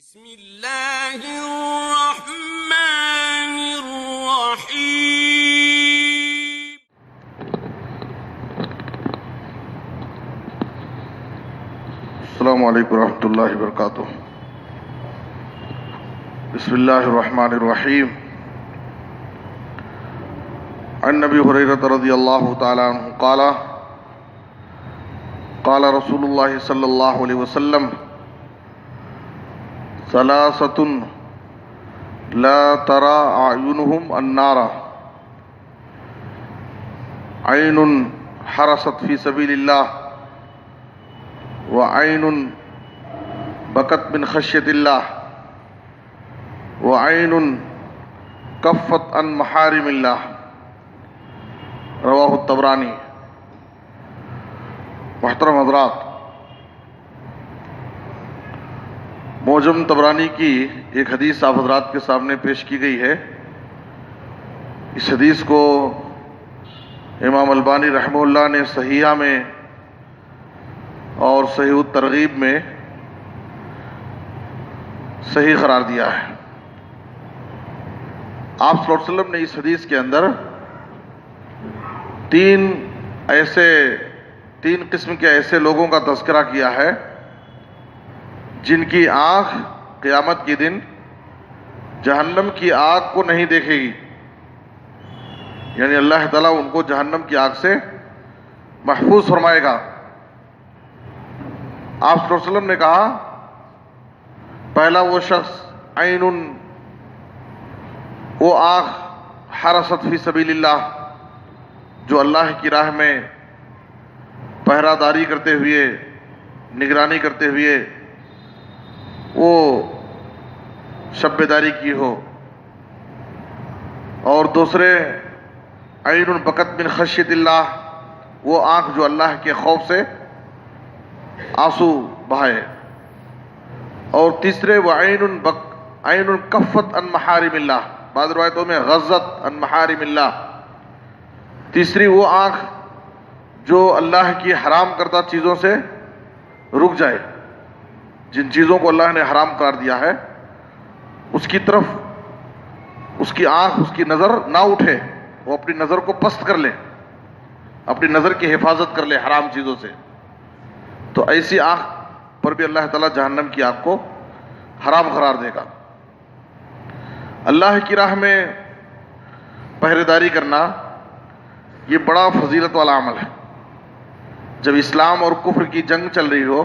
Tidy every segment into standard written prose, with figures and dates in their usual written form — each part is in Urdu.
بسم اللہ الرحمن الرحیم۔ السلام علیکم ورحمۃ اللہ وبرکاتہ۔ بسم اللہ الرحمن الرحیم۔ عن نبی ہریرہ رضی اللہ تعالی عنہ قال قال رسول اللہ صلی اللہ علیہ وسلم ثلاثۃ لا ترى اعینہم النار، عین حرست فی سبیل اللہ، وعین بکت من خشیت اللہ، وعین کفت عن محارم اللہ۔ رواہ الطبرانی۔ محترم حضرات، معجم طبرانی کی ایک حدیث آپ حضرات کے سامنے پیش کی گئی ہے۔ اس حدیث کو امام البانی رحمہ اللہ نے صحیحہ میں اور صحیح الترغیب میں صحیح قرار دیا ہے۔ آپ صلی اللہ علیہ وسلم نے اس حدیث کے اندر تین قسم کے ایسے لوگوں کا تذکرہ کیا ہے جن کی آنکھ قیامت کے دن جہنم کی آگ کو نہیں دیکھے گی، یعنی اللہ تعالیٰ ان کو جہنم کی آگ سے محفوظ فرمائے گا۔ آپ صلی اللہ علیہ وسلم نے کہا، پہلا وہ شخص عین، وہ آنکھ حرست فی سبیل اللہ، جو اللہ کی راہ میں پہرہ داری کرتے ہوئے، نگرانی کرتے ہوئے وہ شب داری کی ہو۔ اور دوسرے عین بکت من خشیت اللہ، وہ آنکھ جو اللہ کے خوف سے آنسو بہائے۔ اور تیسرے وہ عین کفت عن محارم اللہ، بعض روایتوں میں غزت عن محارم اللہ۔ تیسری وہ آنکھ جو اللہ کی حرام کردہ چیزوں سے رک جائے، جن چیزوں کو اللہ نے حرام قرار دیا ہے اس کی طرف اس کی آنکھ، اس کی نظر نہ اٹھے، وہ اپنی نظر کو پست کر لے، اپنی نظر کی حفاظت کر لے حرام چیزوں سے۔ تو ایسی آنکھ پر بھی اللہ تعالیٰ جہنم کی آگ کو حرام قرار دے گا۔ اللہ کی راہ میں پہرے داری کرنا یہ بڑا فضیلت والا عمل ہے۔ جب اسلام اور کفر کی جنگ چل رہی ہو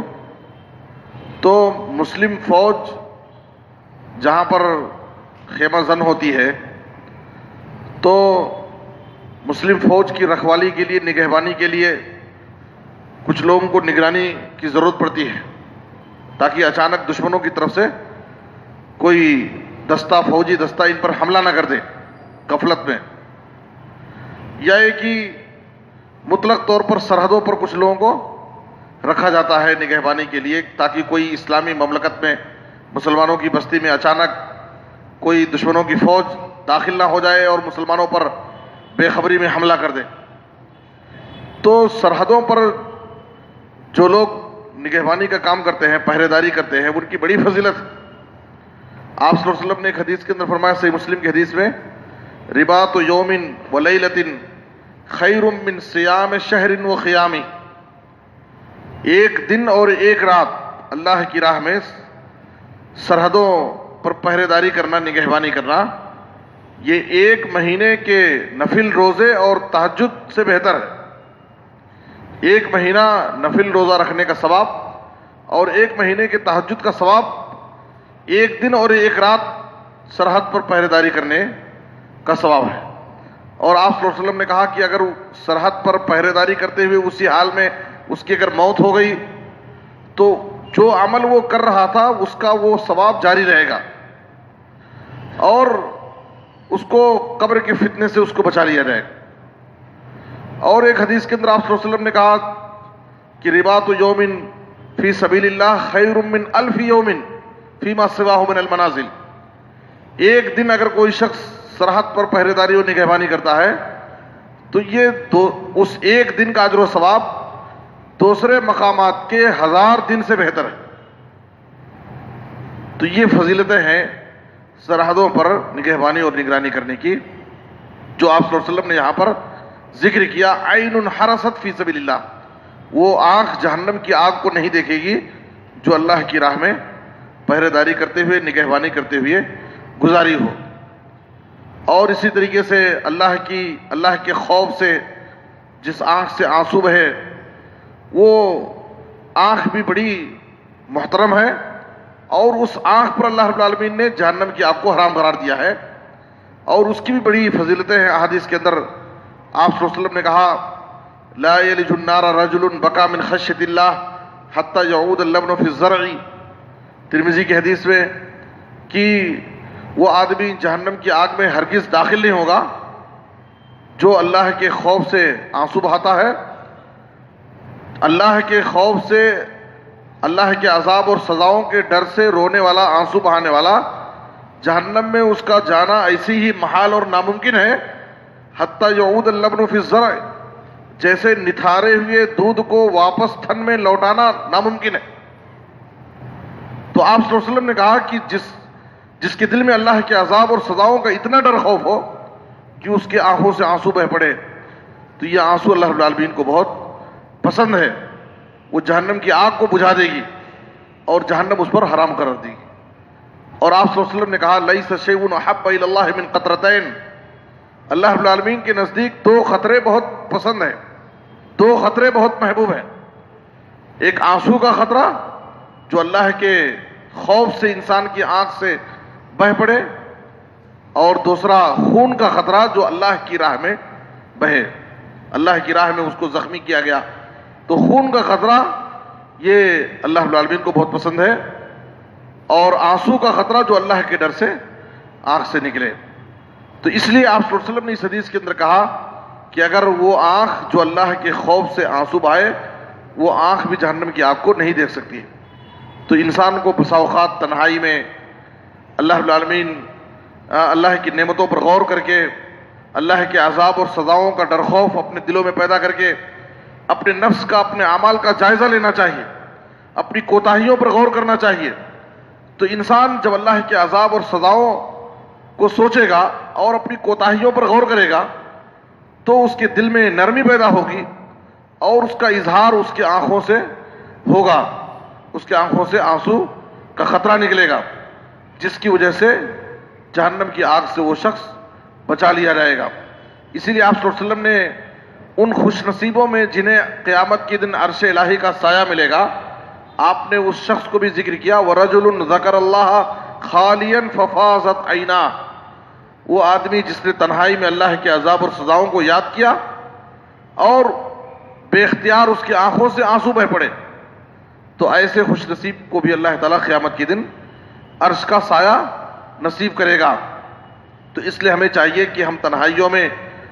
تو مسلم فوج جہاں پر خیمہ زن ہوتی ہے تو مسلم فوج کی رکھوالی کے لیے، نگہبانی کے لیے کچھ لوگوں کو نگرانی کی ضرورت پڑتی ہے، تاکہ اچانک دشمنوں کی طرف سے کوئی فوجی دستہ ان پر حملہ نہ کر دے غفلت میں، یا یہ کہ مطلق طور پر سرحدوں پر کچھ لوگوں کو رکھا جاتا ہے نگہبانی کے لیے، تاکہ کوئی اسلامی مملکت میں، مسلمانوں کی بستی میں اچانک کوئی دشمنوں کی فوج داخل نہ ہو جائے اور مسلمانوں پر بے خبری میں حملہ کر دے۔ تو سرحدوں پر جو لوگ نگہبانی کا کام کرتے ہیں، پہرے داری کرتے ہیں، ان کی بڑی فضیلت۔ آپ صلی اللہ علیہ وسلم نے ایک حدیث کے اندر فرمایا، صحیح مسلم کی حدیث میں، رباط یوم و لیلۃ خیر من صیام شہر و قیام۔ ایک دن اور ایک رات اللہ کی راہ میں سرحدوں پر پہرے داری کرنا، نگہبانی کرنا، یہ ایک مہینے کے نفل روزے اور تہجد سے بہتر ہے۔ ایک مہینہ نفل روزہ رکھنے کا ثواب اور ایک مہینے کے تہجد کا ثواب ایک دن اور ایک رات سرحد پر پہرے داری کرنے کا ثواب ہے۔ اور آپ صلی اللہ علیہ وسلم نے کہا کہ اگر سرحد پر پہرے داری کرتے ہوئے اسی حال میں اس کی اگر موت ہو گئی تو جو عمل وہ کر رہا تھا اس کا وہ ثواب جاری رہے گا، اور اس کو قبر کے فتنے سے اس کو بچا لیا جائے گا۔ اور ایک حدیث کے اندر آپ صلی اللہ علیہ وسلم نے کہا کہ رباط یوم فی سبیل اللہ خیر من الف یوم فیما سواہ من المنازل۔ ایک دن اگر کوئی شخص سرحد پر پہرے داری اور نگہبانی کرتا ہے تو یہ اس ایک دن کا اجر و ثواب دوسرے مقامات کے 1000 دن سے بہتر ہے۔ تو یہ فضیلتیں ہیں سرحدوں پر نگہبانی اور نگرانی کرنے کی، جو آپ صلی اللہ علیہ وسلم نے یہاں پر ذکر کیا. عین حرست فی سبیل اللہ، وہ آنکھ جہنم کی آگ کو نہیں دیکھے گی جو اللہ کی راہ میں پہرے داری کرتے ہوئے، نگہبانی کرتے ہوئے گزاری ہو. اور اسی طریقے سے اللہ کے خوف سے جس آنکھ سے آنسو بہے، وہ آنکھ بھی بڑی محترم ہے، اور اس آنکھ پر اللہ رب العالمین نے جہنم کی آگ کو حرام قرار دیا ہے، اور اس کی بھی بڑی فضیلتیں ہیں. احادیث کے اندر آپ صلی اللہ علیہ وسلم نے کہا لا یلج النار رجل بکا من خشیۃ اللہ حتی یعود اللبن فی الزرع. ترمذی کی حدیث میں کہ وہ آدمی جہنم کی آگ میں ہرگز داخل نہیں ہوگا جو اللہ کے خوف سے آنسو بہاتا ہے، اللہ کے خوف سے، اللہ کے عذاب اور سزاؤں کے ڈر سے رونے والا، آنسو بہانے والا. جہنم میں اس کا جانا ایسی ہی محال اور ناممکن ہے حتی یعود اللبن فی الزرع، جیسے نتھارے ہوئے دودھ کو واپس تھن میں لوٹانا ناممکن ہے. تو آپ صلی اللہ علیہ وسلم نے کہا کہ جس کے دل میں اللہ کے عذاب اور سزاؤں کا اتنا ڈر خوف ہو کہ اس کے آنکھوں سے آنسو بہ پڑے، تو یہ آنسو اللہ رب العالمین کو بہت پسند ہے. وہ جہنم کی آگ کو بجھا دے گی اور جہنم اس پر حرام قرار دے گی. اور آپ صلی اللہ علیہ وسلم نے کہا لیس شیء احب الی اللہ من قطرتین، اللہ رب العالمین کے نزدیک دو خطرے بہت پسند ہیں، دو خطرے بہت محبوب ہیں. ایک آنسو کا خطرہ جو اللہ کے خوف سے انسان کی آنکھ سے بہ پڑے، اور دوسرا خون کا خطرہ جو اللہ کی راہ میں بہے. اللہ کی راہ میں اس کو زخمی کیا گیا تو خون کا خطرہ یہ اللہ رب العالمین کو بہت پسند ہے، اور آنسو کا خطرہ جو اللہ کے ڈر سے آنکھ سے نکلے. تو اس لیے آپ صلی اللہ علیہ وسلم نے اس حدیث کے اندر کہا کہ اگر وہ آنکھ جو اللہ کے خوف سے آنسو بہائے، وہ آنکھ بھی جہنم کی آگ کو نہیں دیکھ سکتی. تو انسان کو بسا اوقات تنہائی میں اللہ رب العالمین اللہ کی نعمتوں پر غور کر کے، اللہ کے عذاب اور سزاؤں کا ڈر خوف اپنے دلوں میں پیدا کر کے اپنے نفس کا، اپنے اعمال کا جائزہ لینا چاہیے، اپنی کوتاہیوں پر غور کرنا چاہیے. تو انسان جب اللہ کے عذاب اور سزاؤں کو سوچے گا اور اپنی کوتاہیوں پر غور کرے گا تو اس کے دل میں نرمی پیدا ہوگی، اور اس کا اظہار اس کی آنکھوں سے ہوگا، اس کی آنکھوں سے آنسو کا خطرہ نکلے گا، جس کی وجہ سے جہنم کی آگ سے وہ شخص بچا لیا جائے گا. اسی لیے آپ صلی اللہ علیہ وسلم نے ان خوش نصیبوں میں جنہیں قیامت کے دن عرش الہی کا سایہ ملے گا، آپ نے اس شخص کو بھی ذکر کیا وَرَجُلٌ ذَكَرَ اللَّهَ خَالِيًا فَفَاضَتْ عَيْنَاهُ، وہ آدمی جس نے تنہائی میں اللہ کے عذاب اور سزاؤں کو یاد کیا اور بے اختیار اس کی آنکھوں سے آنسو بہ پڑے. تو ایسے خوش نصیب کو بھی اللہ تعالیٰ قیامت کے دن عرش کا سایہ نصیب کرے گا. تو اس لیے ہمیں چاہیے کہ ہم تنہائیوں میں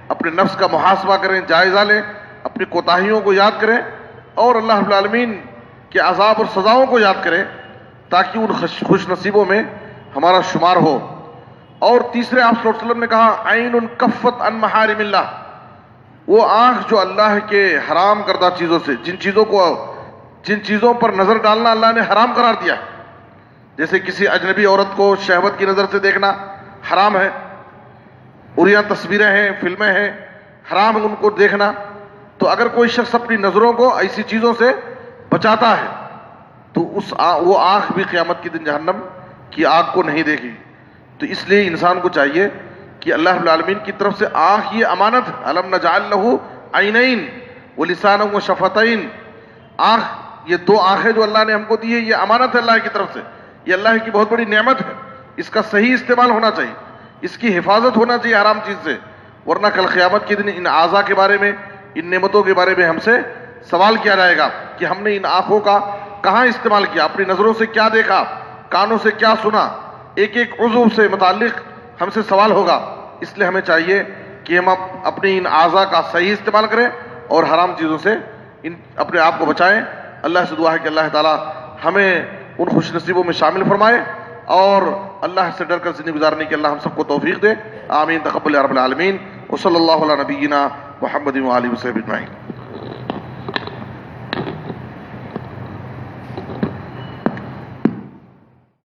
اپنے نفس کا محاسبہ کریں، جائزہ لیں، اپنی کوتاہیوں کو یاد کریں، اور اللہ رب العالمین کے عذاب اور سزاؤں کو یاد کریں، تاکہ ان خوش نصیبوں میں ہمارا شمار ہو. اور تیسرے آپ صلی اللہ علیہ وسلم نے کہا عین کفت عن محارم اللہ، وہ آنکھ جو اللہ کے حرام کردہ چیزوں سے، جن چیزوں پر نظر ڈالنا اللہ نے حرام قرار دیا، جیسے کسی اجنبی عورت کو شہوت کی نظر سے دیکھنا حرام ہے، عریاں تصویریں ہیں، فلمیں ہیں، حرام ہے ان کو دیکھنا. تو اگر کوئی شخص اپنی نظروں کو ایسی چیزوں سے بچاتا ہے تو وہ آنکھ بھی قیامت کے دن جہنم کی آگ کو نہیں دیکھے گی. تو اس لیے انسان کو چاہیے کہ اللہ رب العالمین کی طرف سے آنکھ یہ امانت ہے. الم نجعل لہ عینین ولسانا وشفتین، آنکھ، یہ دو آنکھیں جو اللہ نے ہم کو دی ہے، یہ امانت ہے اللہ کی طرف سے، یہ اللہ کی بہت بڑی نعمت ہے. اس کا صحیح استعمال ہونا چاہیے، اس کی حفاظت ہونا چاہیے حرام چیز سے، ورنہ کل قیامت کے دن ان اعضاء کے بارے میں، ان نعمتوں کے بارے میں ہم سے سوال کیا جائے گا کہ ہم نے ان آنکھوں کا کہاں استعمال کیا، اپنی نظروں سے کیا دیکھا، کانوں سے کیا سنا، ایک ایک عضو سے متعلق ہم سے سوال ہوگا. اس لیے ہمیں چاہیے کہ ہم اپنی ان اعضاء کا صحیح استعمال کریں اور حرام چیزوں سے اپنے آپ کو بچائیں. اللہ سے دعا ہے کہ اللہ تعالیٰ ہمیں ان خوش نصیبوں میں شامل فرمائے اور اللہ سے ڈر کر زندگی گزارنے کی اللہ ہم سب کو توفیق دے. آمین. تقبل یا رب العالمین. وصلی اللہ علی نبینا محمد و آلہ وصحبہ اجمعین.